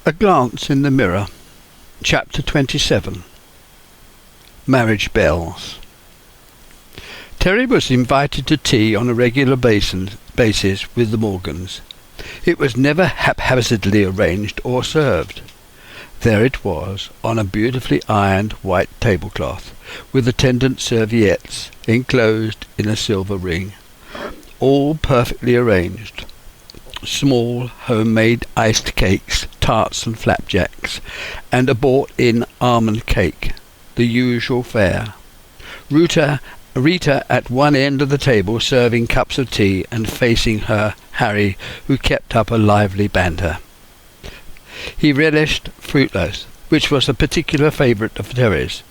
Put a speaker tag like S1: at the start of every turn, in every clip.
S1: A glance in the mirror. Chapter 27. Marriage Bells. Terry was invited to tea on a regular basis with the Morgans. It was never haphazardly arranged or served. There it was, on a beautifully ironed white tablecloth, with attendant serviettes enclosed in a silver ring, all perfectly arranged. Small homemade iced cakes, tarts and flapjacks, and a bought-in almond cake, the usual fare. Rita at one end of the table serving cups of tea, and facing her Harry, who kept up a lively banter. He relished fruit loaves, which was a particular favourite of Terry's.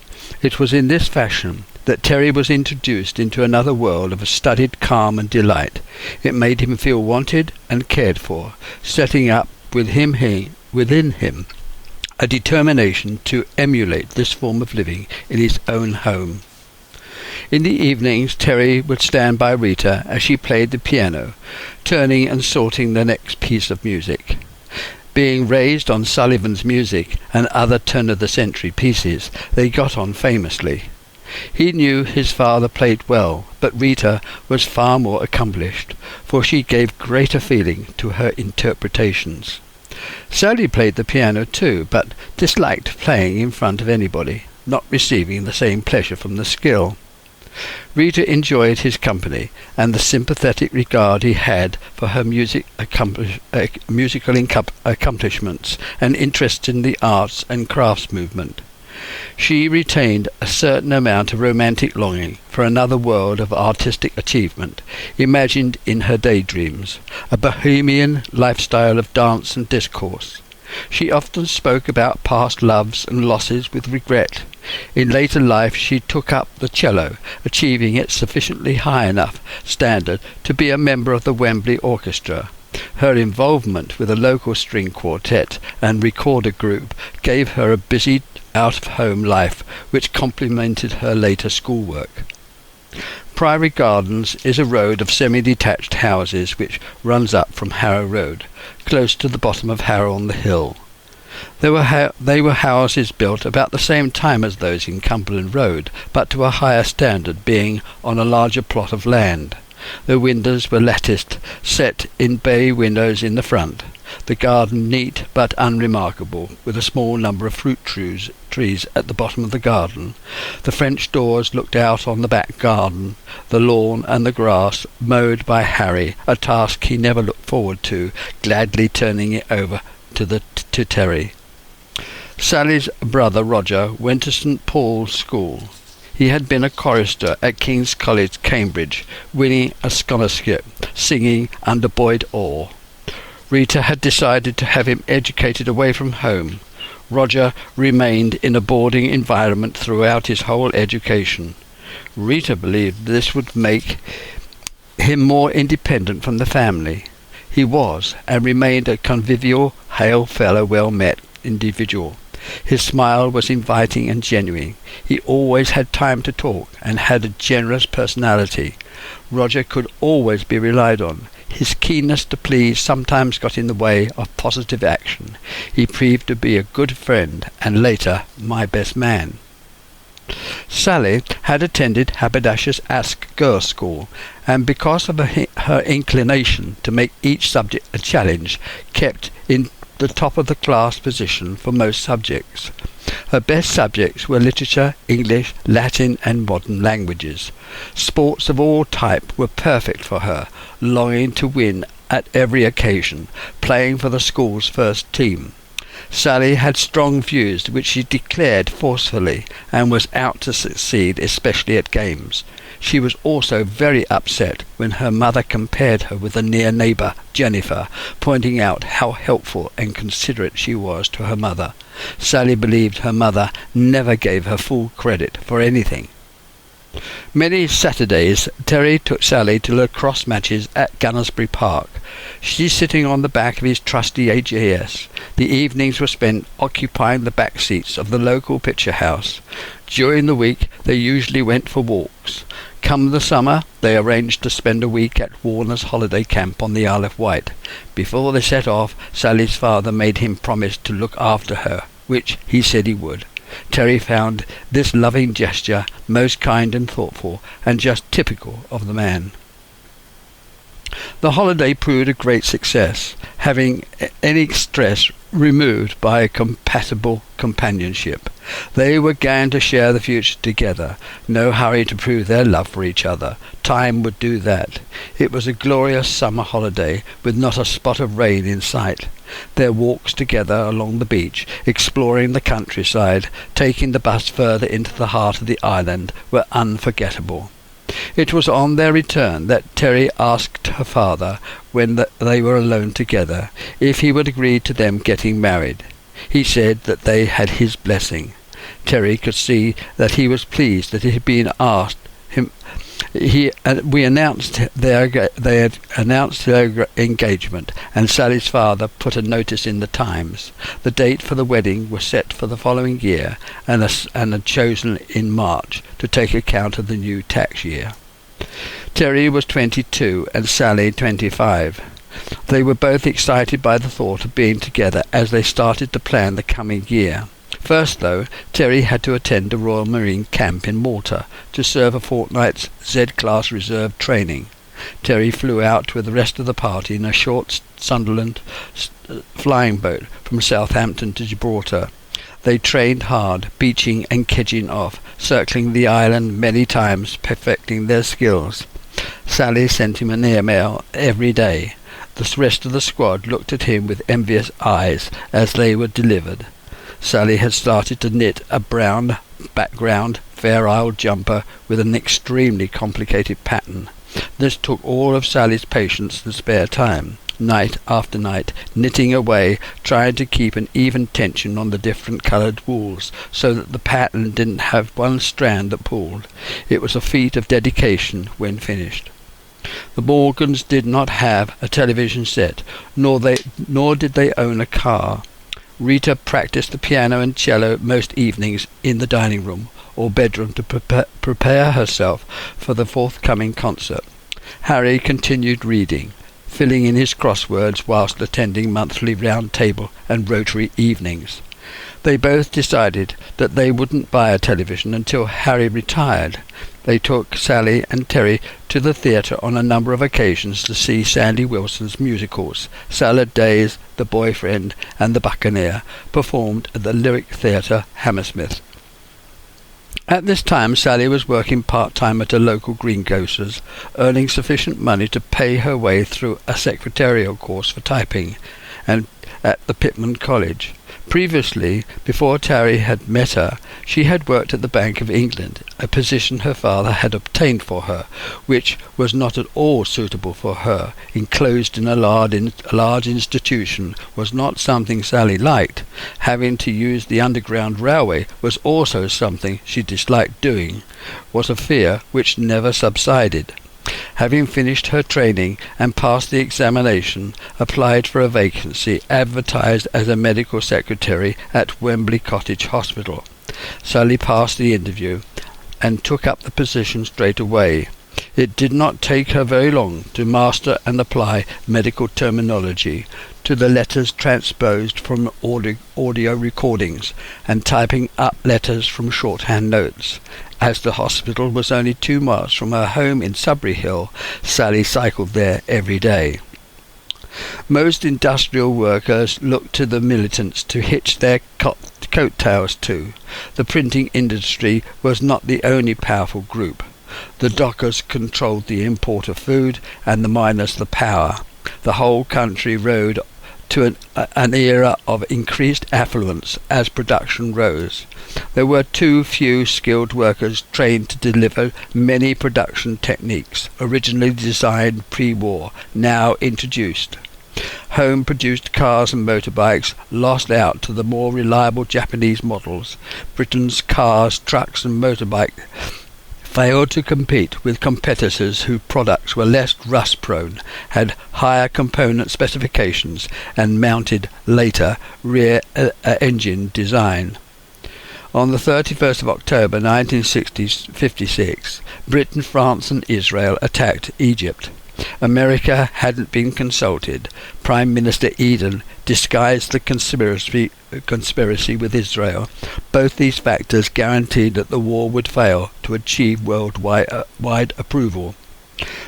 S1: It was in this fashion that Terry was introduced into another world of studied calm and delight. It made him feel wanted and cared for, setting up within him a determination to emulate this form of living in his own home. In the evenings Terry would stand by Rita as she played the piano, turning and sorting the next piece of music. Being raised on Sullivan's music and other turn-of-the-century pieces, they got on famously. He knew his father played well, but Rita was far more accomplished, for she gave greater feeling to her interpretations. Sally played the piano too, but disliked playing in front of anybody, not receiving the same pleasure from the skill. Rita enjoyed his company, and the sympathetic regard he had for her musical accomplishments and interest in the arts and crafts movement. She retained a certain amount of romantic longing for another world of artistic achievement, imagined in her daydreams, a bohemian lifestyle of dance and discourse. She often spoke about past loves and losses with regret. In later life she took up the cello, achieving it sufficiently high enough standard to be a member of the Wembley Orchestra. Her involvement with a local string quartet and recorder group gave her a busy out-of-home life which complemented her later schoolwork. Priory Gardens is a road of semi-detached houses which runs up from Harrow Road, close to the bottom of Harrow on the Hill. They were houses built about the same time as those in Cumberland Road, but to a higher standard, being on a larger plot of land. The windows were latticed, set in bay windows in the front. The garden neat but unremarkable, with a small number of fruit trees at the bottom of the garden. The French doors looked out on the back garden, the lawn and the grass, mowed by Harry, a task he never looked forward to, gladly turning it over to Terry. Sally's brother Roger went to St. Paul's School. He had been a chorister at King's College, Cambridge, winning a scholarship, singing under Boyd Orr. Rita had decided to have him educated away from home. Roger remained in a boarding environment throughout his whole education. Rita believed this would make him more independent from the family. He was, and remained, a convivial, hail-fellow, well-met individual. His smile was inviting and genuine. He always had time to talk, and had a generous personality. Roger could always be relied on. His keenness to please sometimes got in the way of positive action. He proved to be a good friend, and later my best man. Sally had attended Haberdasher's Ask Girls' School, and because of her inclination to make each subject a challenge, kept in the top of the class position for most subjects. Her best subjects were literature, English, Latin and modern languages. Sports of all type were perfect for her, longing to win at every occasion, playing for the school's first team. Sally had strong views which she declared forcefully, and was out to succeed, especially at games. She was also very upset when her mother compared her with a near neighbour, Jennifer, pointing out how helpful and considerate she was to her mother. Sally believed her mother never gave her full credit for anything. Many Saturdays Terry took Sally to lacrosse matches at Gunnersbury Park, she sitting on the back of his trusty AJS. The evenings were spent occupying the back seats of the local picture house. During the week they usually went for walks. Come the summer, they arranged to spend a week at Warner's holiday camp on the Isle of Wight. Before they set off, Sally's father made him promise to look after her, which he said he would. Terry found this loving gesture most kind and thoughtful, and just typical of the man. The holiday proved a great success, having any stress removed by a compatible companionship. They were going to share the future together, no hurry to prove their love for each other. Time would do that. It was a glorious summer holiday, with not a spot of rain in sight. Their walks together along the beach, exploring the countryside, taking the bus further into the heart of the island, were unforgettable. It was on their return that Terry asked her father, when they were alone together, if he would agree to them getting married. He said that they had his blessing. Terry could see that he was pleased that it had been asked him. They had announced their engagement, and Sally's father put a notice in the Times. The date for the wedding was set for the following year, and had chosen in March to take account of the new tax year. Terry was 22 and Sally 25. They were both excited by the thought of being together as they started to plan the coming year. First, though, Terry had to attend a Royal Marine camp in Malta to serve a fortnight's Z-Class reserve training. Terry flew out with the rest of the party in a short Sunderland flying boat from Southampton to Gibraltar. They trained hard, beaching and kedging off, circling the island many times, perfecting their skills. Sally sent him an email every day. The rest of the squad looked at him with envious eyes as they were delivered. Sally had started to knit a brown background Fair Isle jumper with an extremely complicated pattern. This took all of Sally's patience and spare time, night after night, knitting away, trying to keep an even tension on the different coloured wools, so that the pattern didn't have one strand that pulled. It was a feat of dedication when finished. The Morgans did not have a television set, nor did they own a car. Rita practiced the piano and cello most evenings in the dining room or bedroom to prepare herself for the forthcoming concert. Harry continued reading, filling in his crosswords whilst attending monthly round table and Rotary evenings. They both decided that they wouldn't buy a television until Harry retired. They took Sally and Terry to the theatre on a number of occasions to see Sandy Wilson's musicals. Salad Days, The Boyfriend and The Buccaneer, performed at the Lyric Theatre, Hammersmith. At this time Sally was working part-time at a local greengrocer's, earning sufficient money to pay her way through a secretarial course for typing, and at the Pitman College. Previously, before Terry had met her, she had worked at the Bank of England, a position her father had obtained for her, which was not at all suitable for her. Enclosed in a large institution was not something Sally liked. Having to use the Underground Railway was also something she disliked doing, was a fear which never subsided. Having finished her training and passed the examination, applied for a vacancy advertised as a medical secretary at Wembley Cottage Hospital. Sally passed the interview and took up the position straight away. It did not take her very long to master and apply medical terminology to the letters transposed from audio recordings and typing up letters from shorthand notes. As the hospital was only 2 miles from her home in Sudbury Hill, Sally cycled there every day. Most industrial workers looked to the militants to hitch their coattails to. The printing industry was not the only powerful group. The dockers controlled the import of food and the miners the power. The whole country rode to an era of increased affluence as production rose. There were too few skilled workers trained to deliver many production techniques, originally designed pre-war, now introduced. Home-produced cars and motorbikes lost out to the more reliable Japanese models. Britain's cars, trucks and motorbikes failed to compete with competitors whose products were less rust-prone, had higher component specifications and mounted later rear engine design. On the 31st of October 1956, Britain, France and Israel attacked Egypt. America hadn't been consulted. Prime Minister Eden disguised the conspiracy with Israel. Both these factors guaranteed that the war would fail to achieve worldwide approval.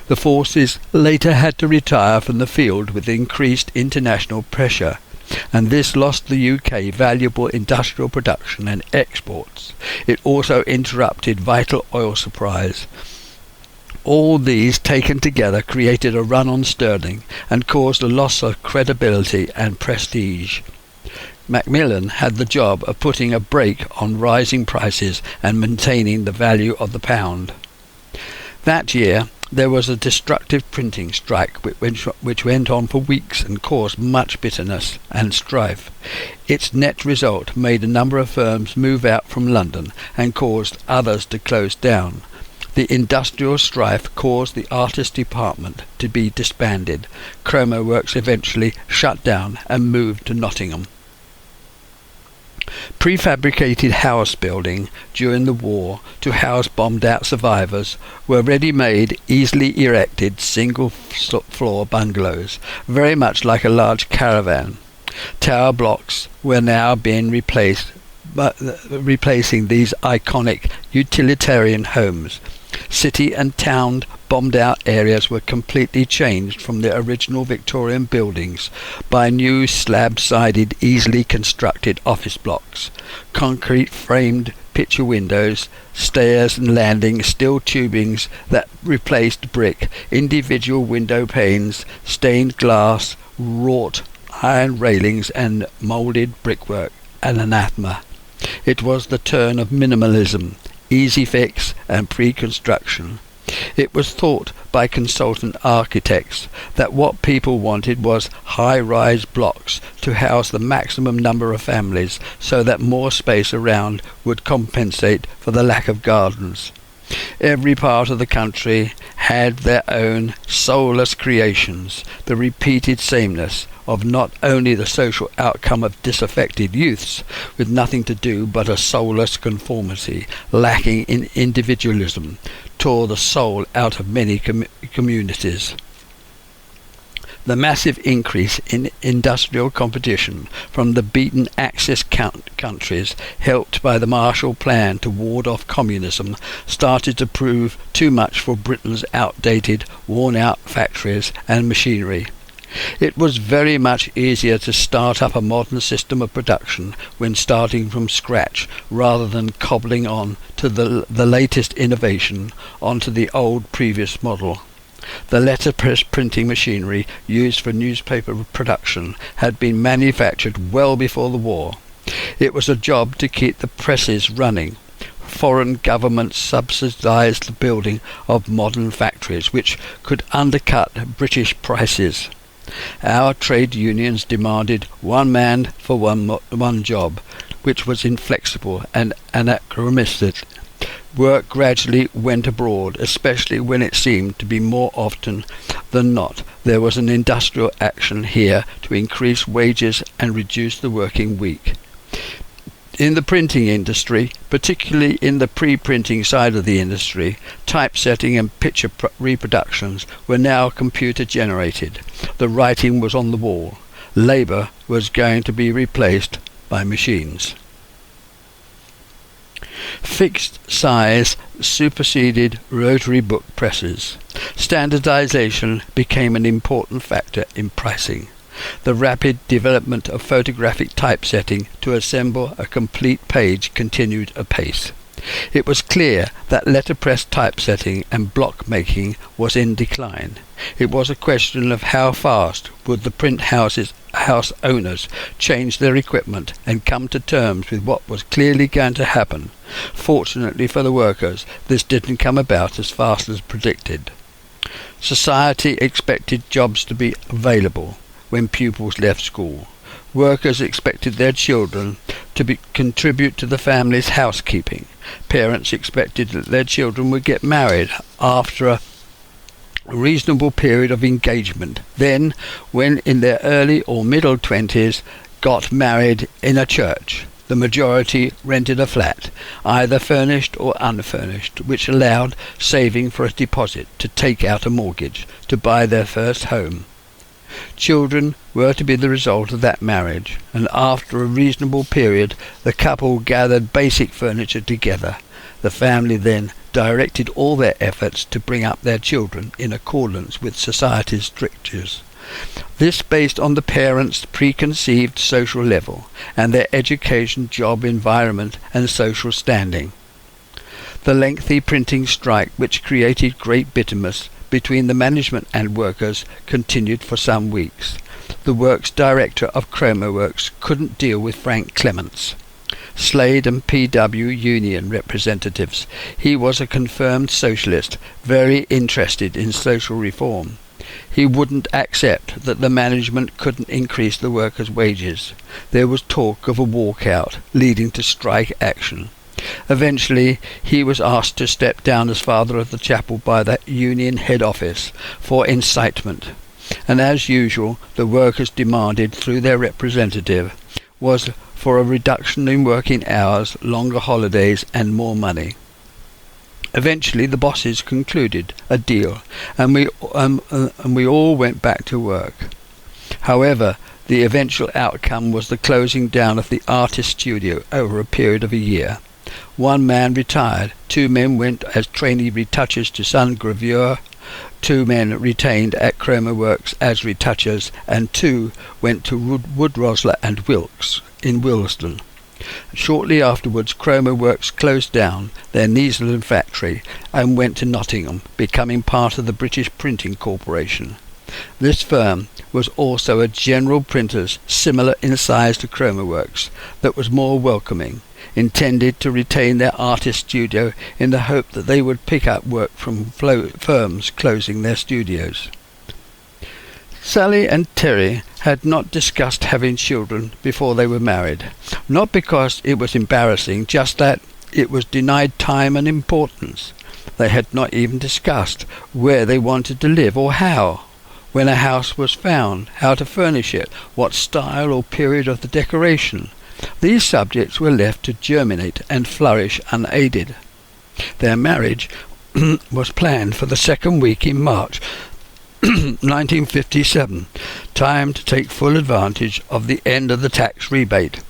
S1: The forces later had to retire from the field with increased international pressure, and this lost the UK valuable industrial production and exports. It also interrupted vital oil supplies. All these taken together created a run on sterling and caused a loss of credibility and prestige. Macmillan had the job of putting a brake on rising prices and maintaining the value of the pound. That year there was a destructive printing strike which went on for weeks and caused much bitterness and strife. Its net result made a number of firms move out from London and caused others to close down. The industrial strife caused the artist department to be disbanded. Chroma Works eventually shut down and moved to Nottingham. Prefabricated house building during the war to house bombed-out survivors were ready-made, easily erected single-floor bungalows, very much like a large caravan. Tower blocks were now being replacing these iconic utilitarian homes. City and town bombed-out areas were completely changed from their original Victorian buildings by new slab-sided, easily constructed office blocks, concrete-framed picture windows, stairs and landings, steel tubings that replaced brick, individual window panes, stained glass, wrought iron railings and moulded brickwork, an anathema. It was the turn of minimalism, easy fix and pre-construction. It was thought by consultant architects that what people wanted was high-rise blocks to house the maximum number of families so that more space around would compensate for the lack of gardens. Every part of the country had their own soulless creations, the repeated sameness of not only the social outcome of disaffected youths with nothing to do but a soulless conformity, lacking in individualism, tore the soul out of many communities. The massive increase in industrial competition from the beaten Axis countries, helped by the Marshall Plan to ward off communism, started to prove too much for Britain's outdated, worn-out factories and machinery. It was very much easier to start up a modern system of production when starting from scratch rather than cobbling on to the latest innovation onto the old previous model. The letterpress printing machinery used for newspaper production had been manufactured well before the war. It was a job to keep the presses running. Foreign governments subsidized the building of modern factories which could undercut British prices. Our trade unions demanded one man for one job, which was inflexible and anachronistic. Work gradually went abroad, especially when it seemed to be more often than not there was an industrial action here to increase wages and reduce the working week. In the printing industry, particularly in the pre-printing side of the industry, typesetting and picture reproductions were now computer generated. The writing was on the wall. Labour was going to be replaced by machines. Fixed size superseded rotary book presses. Standardization became an important factor in pricing. The rapid development of photographic typesetting to assemble a complete page continued apace. It was clear that letterpress typesetting and block making was in decline. It was a question of how fast would the print house owners change their equipment and come to terms with what was clearly going to happen. Fortunately for the workers, this didn't come about as fast as predicted. Society expected jobs to be available when pupils left school. Workers expected their children to contribute to the family's housekeeping. Parents expected that their children would get married after a reasonable period of engagement. Then, when in their early or middle 20s, got married in a church. The majority rented a flat, either furnished or unfurnished, which allowed saving for a deposit to take out a mortgage to buy their first home. Children were to be the result of that marriage, and after a reasonable period the couple gathered basic furniture together. The family then directed all their efforts to bring up their children in accordance with society's strictures. This based on the parents' preconceived social level and their education, job, environment and social standing. The lengthy printing strike, which created great bitterness between the management and workers, continued for some weeks. The works director of Cromer Works couldn't deal with Frank Clements, Slade and PW union representatives. He was a confirmed socialist, very interested in social reform. He wouldn't accept that the management couldn't increase the workers' wages. There was talk of a walkout, leading to strike action. Eventually, he was asked to step down as father of the chapel by the union head office for incitement, and as usual, the workers demanded through their representative was for a reduction in working hours, longer holidays and more money. Eventually the bosses concluded a deal, and we all went back to work. However, the eventual outcome was the closing down of the artist studio over a period of a year. One man retired, 2 men went as trainee retouchers to Sun Gravure, 2 men retained at Cromer Works as retouchers, and 2 went to Wood Rosler and Wilkes in Willesden. Shortly afterwards, Cromer Works closed down their Neasland factory and went to Nottingham, becoming part of the British Printing Corporation. This firm was also a general printers similar in size to Cromer Works, that was more welcoming, intended to retain their artist studio in the hope that they would pick up work from firms closing their studios. Sally and Terry had not discussed having children before they were married, not because it was embarrassing, just that it was denied time and importance. They had not even discussed where they wanted to live or how, when a house was found, how to furnish it, what style or period of the decoration. These subjects were left to germinate and flourish unaided. Their marriage was planned for the second week in March 1957, time to take full advantage of the end of the tax rebate.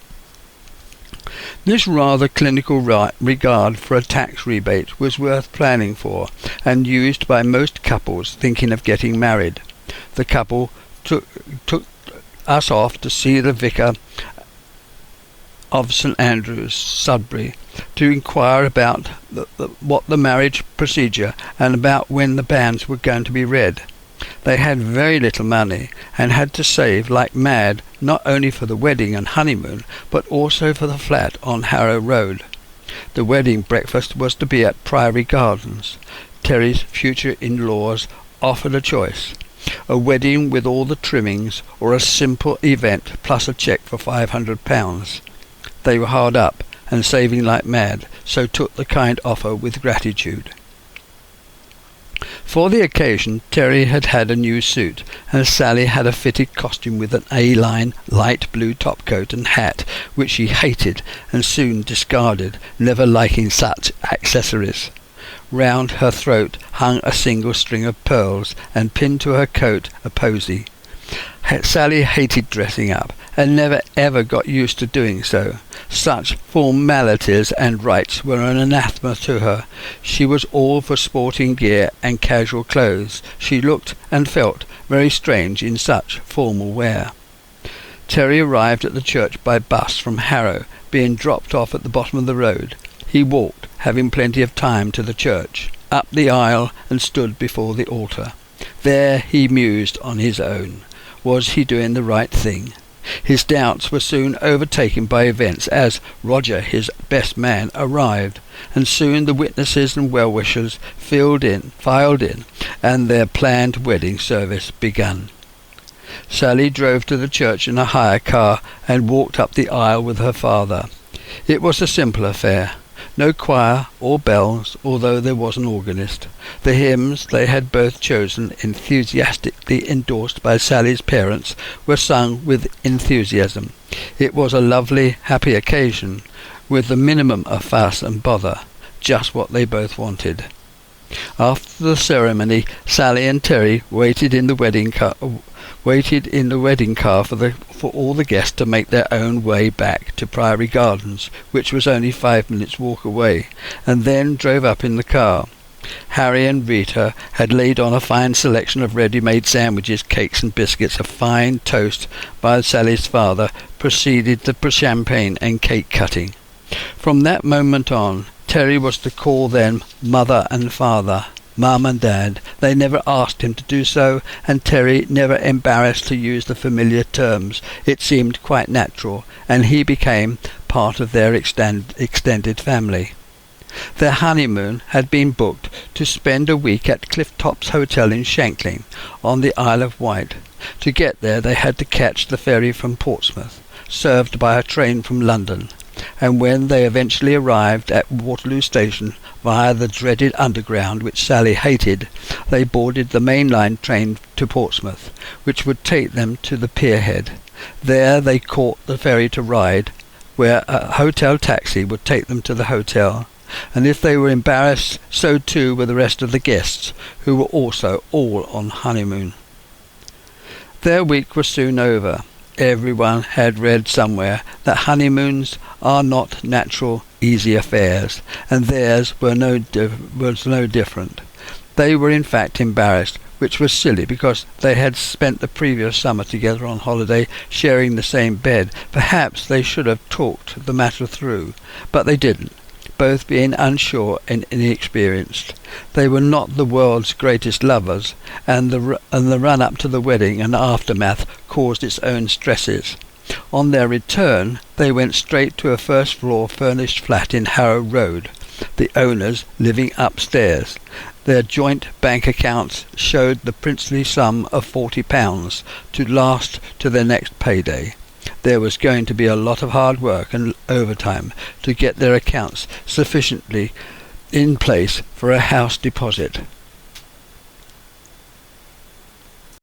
S1: This rather clinical regard for a tax rebate was worth planning for, and used by most couples thinking of getting married. The couple took us off to see the vicar of St Andrews, Sudbury, to inquire about what the marriage procedure and about when the banns were going to be read. They had very little money and had to save like mad, not only for the wedding and honeymoon, but also for the flat on Harrow Road. The wedding breakfast was to be at Priory Gardens. Terry's future in-laws offered a choice: a wedding with all the trimmings, or a simple event plus a cheque for £500. They were hard up and saving like mad, so took the kind offer with gratitude. For the occasion, Terry had had a new suit, and Sally had a fitted costume with an A-line light blue topcoat and hat, which she hated and soon discarded, never liking such accessories. Round her throat hung a single string of pearls, and pinned to her coat a posy. Sally hated dressing up, and never ever got used to doing so. Such formalities and rites were an anathema to her. She was all for sporting gear and casual clothes. She looked and felt very strange in such formal wear. Terry arrived at the church by bus from Harrow, being dropped off at the bottom of the road. He walked, having plenty of time, to the church, up the aisle, and stood before the altar. There he mused on his own. Was he doing the right thing? His doubts were soon overtaken by events as Roger, his best man, arrived, and soon the witnesses and well-wishers filed in, and their planned wedding service began. Sally drove to the church in a hire car and walked up the aisle with her father. It was a simple affair. No choir or bells, although there was an organist. The hymns they had both chosen, enthusiastically endorsed by Sally's parents, were sung with enthusiasm. It was a lovely, happy occasion, with the minimum of fuss and bother, just what they both wanted. After the ceremony, Sally and Terry waited in the wedding car for all the guests to make their own way back to Priory Gardens, which was only 5 minutes' walk away, and then drove up in the car. Harry and Rita had laid on a fine selection of ready-made sandwiches, cakes and biscuits. A fine toast by Sally's father preceded the champagne and cake cutting. From that moment on, Terry was to call them Mother and Father, Mum and Dad. They never asked him to do so, and Terry never embarrassed to use the familiar terms. It seemed quite natural, and he became part of their extended family. Their honeymoon had been booked to spend a week at Clifftop's Hotel in Shanklin, on the Isle of Wight. To get there they had to catch the ferry from Portsmouth, served by a train from London, and when they eventually arrived at Waterloo Station via the dreaded Underground, which Sally hated, they boarded the mainline train to Portsmouth, which would take them to the pierhead. There they caught the ferry to Ryde, where a hotel taxi would take them to the hotel, and if they were embarrassed, so too were the rest of the guests, who were also all on honeymoon. Their week was soon over. Everyone had read somewhere that honeymoons are not natural, easy affairs, and theirs was no different. They were in fact embarrassed, which was silly, because they had spent the previous summer together on holiday, sharing the same bed. Perhaps they should have talked the matter through, but they didn't, both being unsure and inexperienced. They were not the world's greatest lovers, and the run-up to the wedding and aftermath caused its own stresses. On their return, they went straight to a first-floor furnished flat in Harrow Road, the owners living upstairs. Their joint bank accounts showed the princely sum of £40 to last to their next payday. There was going to be a lot of hard work and overtime to get their accounts sufficiently in place for a house deposit.